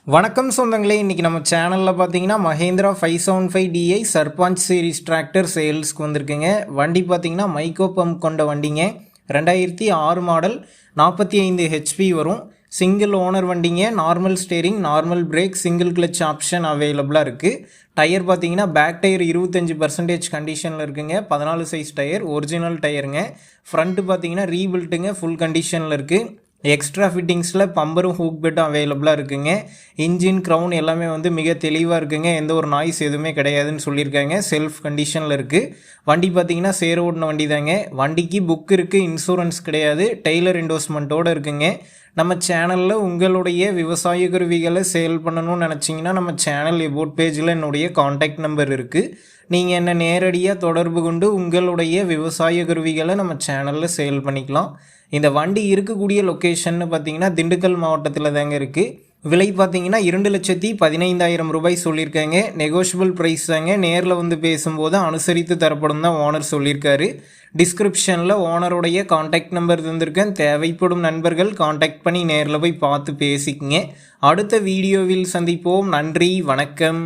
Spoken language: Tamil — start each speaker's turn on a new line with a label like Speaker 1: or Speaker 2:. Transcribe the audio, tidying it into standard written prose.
Speaker 1: வணக்கம் சொந்தங்களே, இன்றைக்கி நம்ம சேனலில் பார்த்தீங்கன்னா Mahindra 575DI Sarpanch series tractor சேல்ஸ்க்கு வந்திருக்குங்க. வண்டி பார்த்தீங்கன்னா மைக்கோ பம்ப் கொண்ட வண்டிங்க. 2006 மாடல், 45 ஹெச்பி வரும். சிங்கிள் ஓனர் வண்டிங்க. Normal steering, normal brake, single clutch option அவைலபிளாக இருக்குது. டயர் பார்த்தீங்கன்னா பேக் டயர் 25% கண்டிஷனில் இருக்குங்க. 14 சைஸ் டயர், ஒரிஜினல் டயருங்க. ஃப்ரண்ட்டு பார்த்தீங்கன்னா ரீபில்ட்டுங்க, ஃபுல் கண்டிஷனில் இருக்குது. எக்ஸ்ட்ரா ஃபிட்டிங்ஸில் பம்பரும் ஹூக் பெட்டும் அவைலபிளாக இருக்குங்க. இன்ஜின் க்ரௌன் எல்லாமே மிக தெளிவாக இருக்குங்க. எந்த ஒரு நாய்ஸ் எதுவுமே கிடையாதுன்னு சொல்லியிருக்காங்க. செல்ஃப் கண்டிஷனில் இருக்குது. வண்டி பார்த்திங்கன்னா சேர ஓடின வண்டி தாங்க. வண்டிக்கு புக் இருக்குது, இன்சூரன்ஸ் கிடையாது. டெய்லர் என்டோஸ்மெண்ட்டோடு இருக்குங்க. நம்ம சேனலில் உங்களுடைய விவசாய கருவிகளை சேல் பண்ணணும்னு நினச்சிங்கன்னா நம்ம சேனல் எபோட் பேஜில் என்னுடைய காண்டாக்ட் நம்பர் இருக்குது. நீங்கள் என்ன நேரடியாக தொடர்பு கொண்டு உங்களுடைய விவசாய கருவிகளை நம்ம சேனலில் சேல் பண்ணிக்கலாம். இந்த வண்டி இருக்கக்கூடிய லொக்கேஷன்னு பார்த்தீங்கன்னா திண்டுக்கல் மாவட்டத்தில் தாங்க இருக்குது. விலை பார்த்தீங்கன்னா 2,15,000 ரூபாய் சொல்லியிருக்காங்க. நெகோஷியபிள் ப்ரைஸ் தாங்க. நேரில் பேசும்போது அனுசரித்து தரப்படும் தான் ஓனர் சொல்லியிருக்காரு. டிஸ்கிரிப்ஷனில் ஓனருடைய காண்டாக்ட் நம்பர் தந்திருக்கேன். தேவைப்படும் நண்பர்கள் காண்டாக்ட் பண்ணி நேரில் போய் பார்த்து பேசிக்கங்க. அடுத்த வீடியோவில் சந்திப்போம். நன்றி, வணக்கம்.